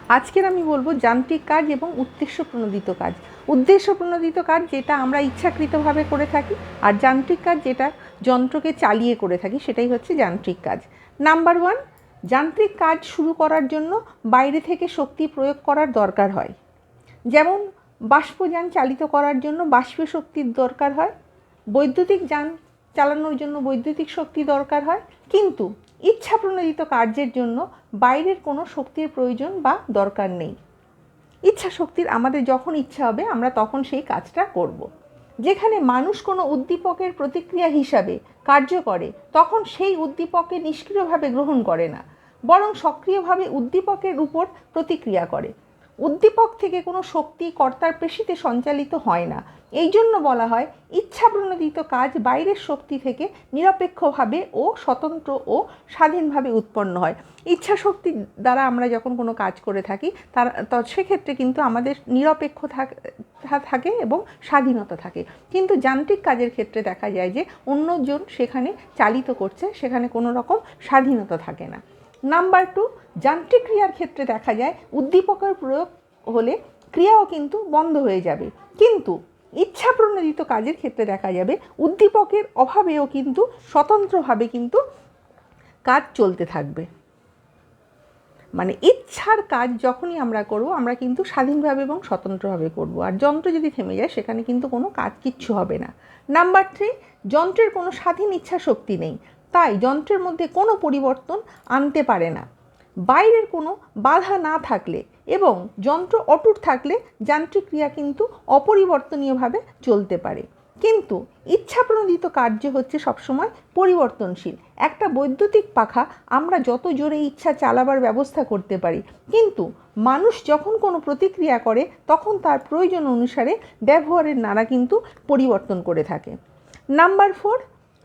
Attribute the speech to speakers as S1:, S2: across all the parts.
S1: আজকের আমি বলবো যান্ত্রিক কাজ এবং উদ্দেশ্য প্রণোদিত কাজ। উদ্দেশ্য প্রণোদিত কাজ যেটা আমরা ইচ্ছাকৃতভাবে করে থাকি, আর যান্ত্রিক কাজ যেটা যন্ত্রকে চালিয়ে করে থাকি, সেটাই হচ্ছে যান্ত্রিক কাজ। নাম্বার 1, যান্ত্রিক কাজ শুরু করার জন্য বাইরে থেকে শক্তি প্রয়োগ করার দরকার হয়। যেমন বাষ্পযান চালিত করার জন্য বাষ্পীয় শক্তির দরকার হয়, বৈদ্যুতিক যান চালানোর জন্য বৈদ্যুতিক শক্তি দরকার হয়, কিন্তু ইচ্ছা প্রণোদিত কার্যের জন্য বাইরের কোনো শক্তির প্রয়োজন বা দরকার নেই। ইচ্ছা শক্তির আমাদের যখন ইচ্ছা হবে আমরা তখন সেই কাজটা করব। যেখানে মানুষ কোনো উদ্দীপকের প্রতিক্রিয়া হিসাবে কার্য করে, তখন সেই উদ্দীপকে নিষ্ক্রিয়ভাবে গ্রহণ করে না, বরং সক্রিয়ভাবে উদ্দীপকের উপর প্রতিক্রিয়া করে। উদ্দীপক থেকে কোনো শক্তি কর্তার পেশিতে সঞ্চালিত হয় না। এই জন্য বলা হয় ইচ্ছা প্রণোদিত কাজ বাইরের শক্তি থেকে নিরপেক্ষভাবে ও স্বতন্ত্র ও স্বাধীনভাবে উৎপন্ন হয়। ইচ্ছা শক্তি দ্বারা আমরা যখন কোনো কাজ করে থাকি সেক্ষেত্রে কিন্তু আমাদের নিরপেক্ষ থাকে এবং স্বাধীনতা থাকে। কিন্তু যান্ত্রিক কাজের ক্ষেত্রে দেখা যায় যে অন্যজন সেখানে চালিত করছে, সেখানে কোনো রকম স্বাধীনতা থাকে না। নাম্বার 2, যান্ত্রিক ক্রিয়ার ক্ষেত্রে দেখা যায় উদ্দীপকের প্রয়োগ হলে ক্রিয়াও কিন্তু বন্ধ হয়ে যাবে, কিন্তু ইচ্ছা প্রণোদিত কাজের ক্ষেত্রে দেখা যাবে উদ্দীপকের অভাবেও কিন্তু স্বতন্ত্রভাবে কিন্তু কাজ চলতে থাকবে। মানে ইচ্ছার কাজ যখনই আমরা করব আমরা কিন্তু স্বাধীনভাবে এবং স্বতন্ত্রভাবে করব, আর যন্ত্র যদি থেমে যায় সেখানে কিন্তু কোনো কাজ কিচ্ছু হবে না। নাম্বার 3, যন্ত্রের কোনো স্বাধীন ইচ্ছা শক্তি নেই, তাই যন্ত্রের মধ্যে কোনো পরিবর্তন আনতে পারে না। বাইরের কোনো বাধা না থাকলে এবং যন্ত্র অটুট থাকলে যান্ত্রিক ক্রিয়া কিন্তু অপরিবর্তনীয়ভাবে চলতে পারে। কিন্তু ইচ্ছা প্রণোদিত কার্য হচ্ছে সবসময় পরিবর্তনশীল। একটা বৈদ্যুতিক পাখা আমরা যত জোরে ইচ্ছা চালাবার ব্যবস্থা করতে পারি, কিন্তু মানুষ যখন কোনো প্রতিক্রিয়া করে তখন তার প্রয়োজন অনুসারে ব্যবহারের নাড়া কিন্তু পরিবর্তন করে থাকে। নাম্বার 4,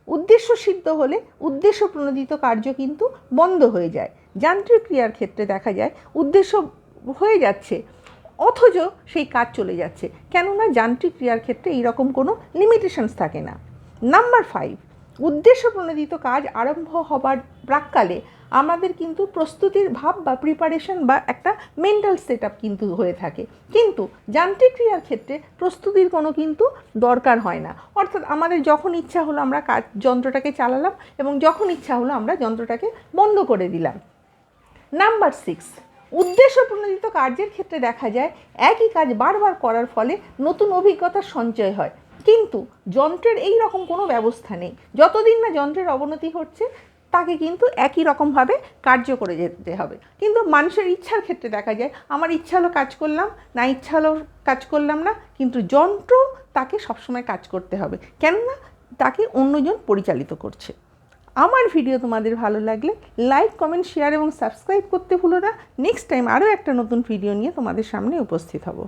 S1: উদ্দেশ্য সিদ্ধ হলে উদ্দেশ্য প্রণোদিত কার্য কিন্তু বন্ধ হয়ে যায়। যান্ত্রিক ক্রিয়ার ক্ষেত্রে দেখা যায় উদ্দেশ্য হয়ে যাচ্ছে অথচ সেই কাজ চলে যাচ্ছে, কেননা যান্ত্রিক ক্রিয়ার ক্ষেত্রে এইরকম কোনো লিমিটেশনস থাকে না। নাম্বার 5, উদ্দেশ্য প্রণোদিত কাজ আরম্ভ হবার প্রাক্কালে আমাদের কিন্তু প্রস্তুতির ভাব বা প্রিপারেশন বা একটা মেন্টাল সেট আপ কিন্তু হয়ে থাকে, কিন্তু যান্ত্রিক ক্রিয়ার ক্ষেত্রে প্রস্তুতির কোনো কিন্তু দরকার হয় না। অর্থাৎ আমাদের যখন ইচ্ছা হলো আমরা যন্ত্রটাকে চালালাম এবং যখন ইচ্ছা হলো আমরা যন্ত্রটাকে বন্ধ করে দিলাম। নাম্বার 6, উদ্দেশ্য প্রণোদিত কার্যের ক্ষেত্রে দেখা যায় একই কাজ বারবার করার ফলে নতুন অভিজ্ঞতার সঞ্চয় হয়, কিন্তু যন্ত্রের এই রকম কোনো ব্যবস্থা নেই। যতদিন না যন্ত্রের অবনতি হচ্ছে তাকে কিন্তু একই রকমভাবে কার্য করে যেতে হবে। কিন্তু মানুষের ইচ্ছার ক্ষেত্রে দেখা যায় আমার ইচ্ছা হলো কাজ করলাম, না ইচ্ছা হলো কাজ করলাম না, কিন্তু যন্ত্র তাকে সবসময় কাজ করতে হবে, কেননা তাকে অন্যজন পরিচালিত করছে। আমার ভিডিও তোমাদের ভালো লাগলে লাইক, কমেন্ট, শেয়ার এবং সাবস্ক্রাইব করতে ভুলো না। নেক্সট টাইম আরও একটা নতুন ভিডিও নিয়ে তোমাদের সামনে উপস্থিত হব।